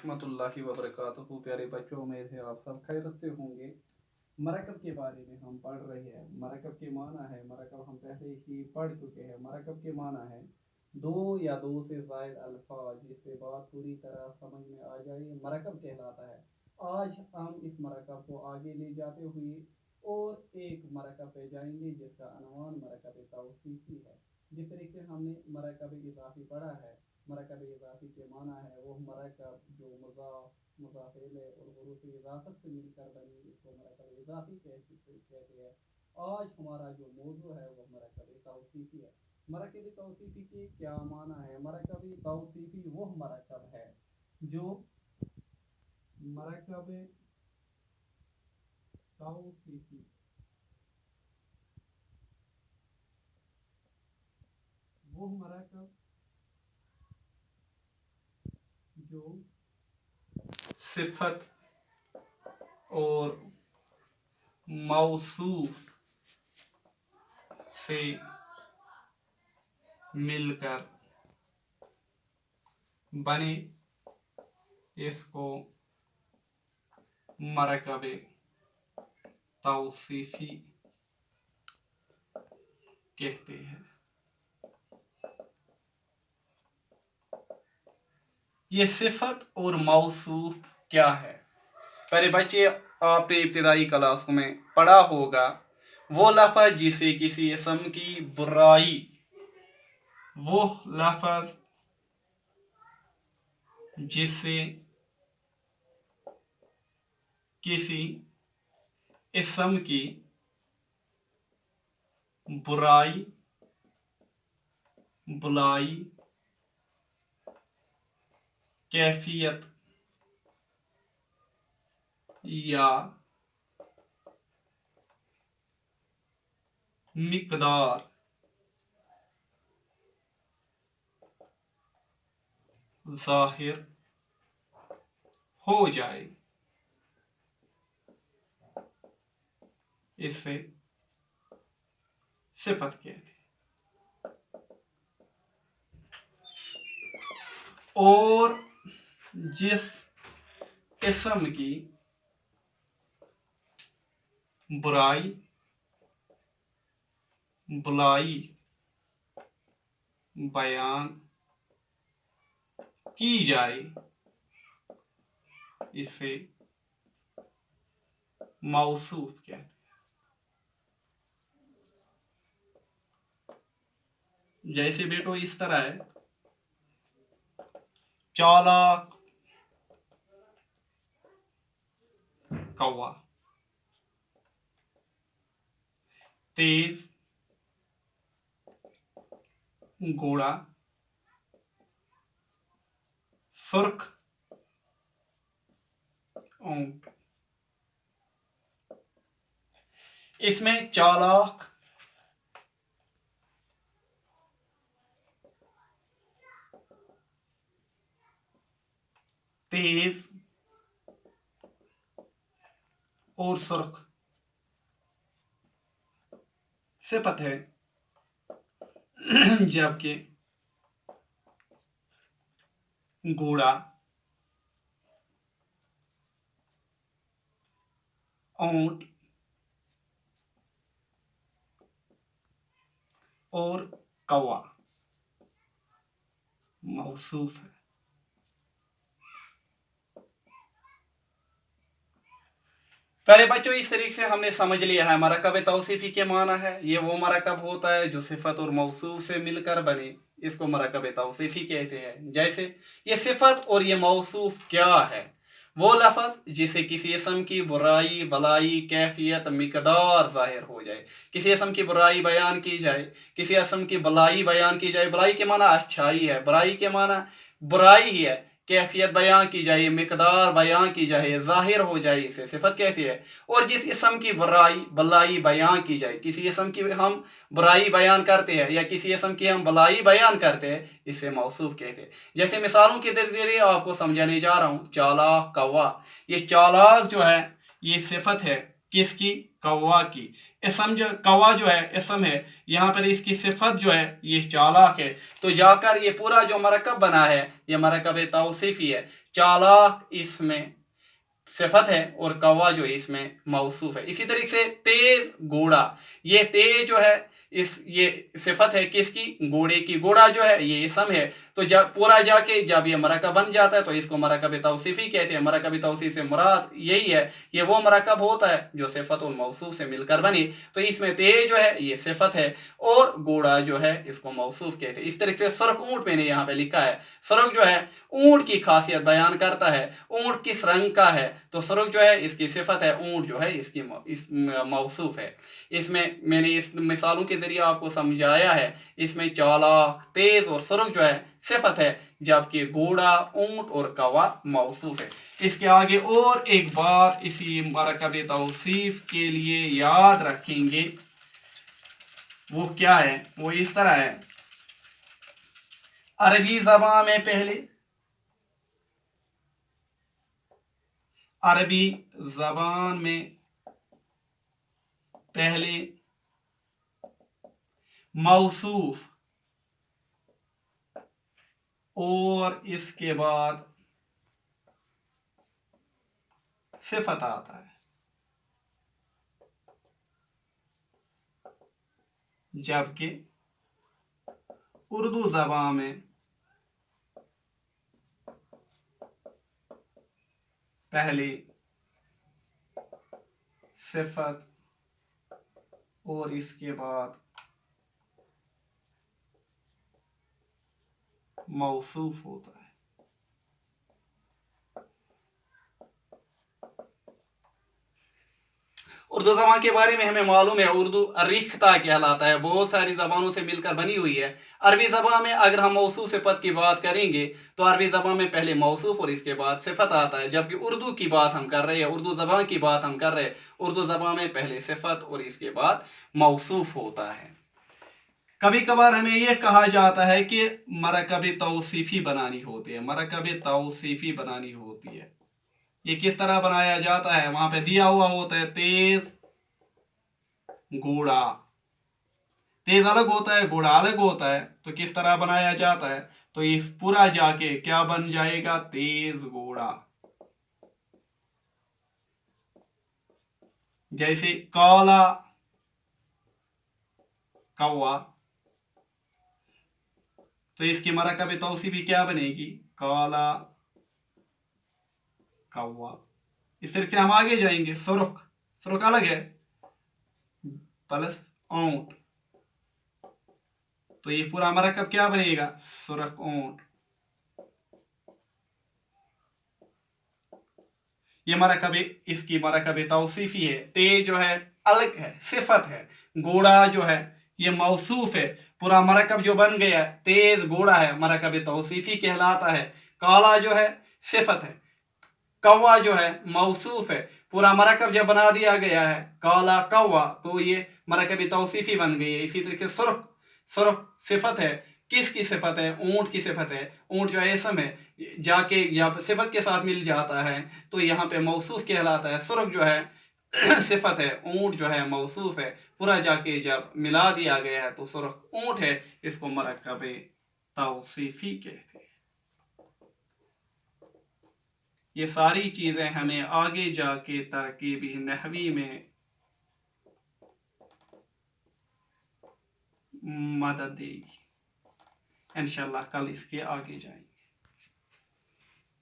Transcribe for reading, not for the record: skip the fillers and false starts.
रहमतुल्लाहि व बरकातहू। प्यारे बच्चों, उम्मीद है आप सब खैरियत से होंगे। मरकब के बारे में हम पढ़ रहे हैं। मरकब के माना है, मरकब हम पहले ही पढ़ चुके हैं। मरकब के माना है दो या दो से ज़ायद अल्फाज जिससे बात पूरी तरह समझ में आ जाए, मरकब कहलाता है। आज हम इस मरकब को आगे ले जाते हुए और एक मरकब पे जाएंगे जिसका अनवान मरकब तौसीफ़ी है। जिस तरीके से हमने मरकब इज़ाफ़ी पढ़ा है, मरकब इज़ाफ़ी के माना है वो मरकब जो मुज़ाफ़ मुज़ाफ़ इलैह और हुरूफ़ इज़ाफ़त से मिलकर बनी, इसको मरकब इज़ाफ़ी कहते हैं। आज हमारा जो मौजू है वो मरकब तौसीफ़ी है। मरकब तौसीफ़ी के क्या माना है? मरकब तौसीफ़ी वो मरकब है जो मरकब तौसीफ़ी वो मरकब जो सिफत और मौसूफ से मिलकर बने, इसको मरकब तौसीफ़ी कहते हैं। ये सिफत और मौसूफ क्या है? पहले बच्चे, आपने इब्तिदाई क्लास में पढ़ा होगा वो लफ्ज़ जिसे किसी इसम की बुराई, वो लफ्ज़ जिससे किसी इसम की बुराई, बुलाई, कैफियत या मिकदार ज़ाहिर हो जाए, इससे सिफत कहते हैं। और जिस किस्म की बुराई, बुलाई बयान की जाए, इसे मौसूफ कहते हैं। जैसे बेटो इस तरह है, चालाक कौवा, तेज घोड़ा, सुर्ख ऊंट। इसमें चालाक, तेज और सुर्ख सिफत है, जबकि घोड़ा, ऊंट और कौवा मौसूफ है। पहले बच्चों, इस तरीके से हमने समझ लिया है मरकब तौसीफ़ी के माना है ये वो मरकब होता है जो सिफत और मौसूफ से मिलकर बने, इसको मरकब तौसीफ़ी कहते हैं। जैसे ये सिफत और ये मौसूफ क्या है? वो लफ्ज़ जिसे किसी इसम की बुराई, भलाई, कैफियत, मिकदार ज़ाहिर हो जाए। किसी इसम की बुराई बयान की जाए, किसी इसम की भलाई बयान की जाए। भलाई के माना अच्छाई है, बुराई के माना बुराई ही है। कैफियत बयान की जाए, मिकदार बयान की जाए, ज़ाहिर हो जाए, इसे सिफत कहती है। और जिस इसम की बुराई, भलाई बयान की जाए, किसी इसम की हम बुराई बयान करते हैं या किसी इसम की हम भलाई बयान करते हैं, इसे मौसूफ कहते हैं। जैसे मिसालों के जरिए आपको समझाने जा रहा हूँ। चालाक कौवा, ये चालाक जो है ये सिफत है किसकी? कौवा की। इसम जो कवा जो है इसम है, यहाँ पर इसकी सिफत जो है ये चालाक है। तो जाकर ये पूरा जो मरकब बना है ये मरकब तौसीफी है। चालाक इसमें सिफत है और कौवा जो इसमें मौसूफ है। इसी तरीके से तेज घोड़ा, ये तेज जो है ये सिफत है किसकी, घोड़े की। घोड़ा जो है ये इसम है। तो जब पूरा जाके जब ये मरकब बन जाता है तो इसको मरकब तौसीफी कहते हैं। मरकब तौसीफ से मुराद यही है, ये वो मरकब होता है जो सिफत और मौसूफ से मिलकर बनी। तो इसमें तेज जो है ये सिफत है और घोड़ा जो है इसको मौसूफ कहते हैं। इस तरीके से सुर्ख ऊंट मैंने यहाँ पे लिखा है। सुर्ख जो है ऊंट की खासियत बयान करता है। ऊंट किस रंग का है, तो सुर्ख जो है इसकी सिफत है, ऊंट जो है इसकी मौसूफ है। इसमें मैंने इस मिसालों के जरिए आपको समझाया है। इसमें चालाक, तेज और सुर्ख जो है सिफत है, जबकि घोड़ा, ऊंट और कौवा मौसूफ है। इसके आगे और एक बात इसी मरकब तौसीफ के लिए याद रखेंगे, वो क्या है, वो इस तरह है। अरबी ज़बान में पहले मौसूफ और इसके बाद सिफत आता है, जबकि उर्दू ज़बान में पहले सिफत और इसके बाद मौसूफ होता है। उर्दू ज़बान के बारे में हमें मालूम है, उर्दू रिख्ता कहलाता है, बहुत सारी ज़बानों से मिलकर बनी हुई है। अरबी ज़बान में अगर हम मौसूफ सिफत की बात करेंगे तो अरबी ज़बान में पहले मौसूफ और इसके बाद सिफत आता है, जबकि उर्दू की बात हम कर रहे हैं, उर्दू ज़बान की बात हम कर रहे हैं, उर्दू ज़बान में पहले सिफत और इसके बाद मौसूफ होता है। कभी कभार हमें यह कहा जाता है कि मरकब तौसीफी बनानी होती है, मरकब तौसीफी बनानी होती है। ये किस तरह बनाया जाता है, वहां पे दिया हुआ होता है तेज घोड़ा, तेज अलग होता है, घोड़ा अलग होता है। तो किस तरह बनाया जाता है, तो ये पूरा जाके क्या बन जाएगा, तेज घोड़ा। जैसे काला कौवा, तो इसकी मरकब तौसीफी क्या बनेगी, काला कौवा। इस तरह से हम आगे जाएंगे। सुर्ख, सुर्ख अलग है, प्लस ऊंट, तो ये पूरा मरकब क्या बनेगा, सुर्ख ऊंट। ये मरकब, इसकी मरकब तौसीफी है। तेज जो है अलग है, सिफत है। घोड़ा जो है ये मौसूफ है। पूरा मरकब जो बन गया तेज घोड़ा है, मरकब तौसीफी कहलाता है। काला जो है सिफत है, कौवा जो है मौसूफ है। पूरा मरकब जब बना दिया गया है काला कौवा, तो ये मरकब तौसीफी बन गई है। इसी तरीके से सुर्ख, सुर्ख सिफत है, किसकी सिफत है, ऊंट की सिफत है। ऊंट जो है इसम है, जाके जब सिफत के साथ मिल जाता है तो यहाँ पे मौसूफ कहलाता है। सुर्ख जो है सिफत है, ऊंट जो है मौसूफ है। पूरा जाके जब मिला दिया गया है तो सुर्ख ऊंट है, इसको मरकब तौसीफी कहते हैं। ये सारी चीजें हमें आगे जाके तरकीबी नहवी में मदद देगी। इंशाल्लाह कल इसके आगे जाएंगे।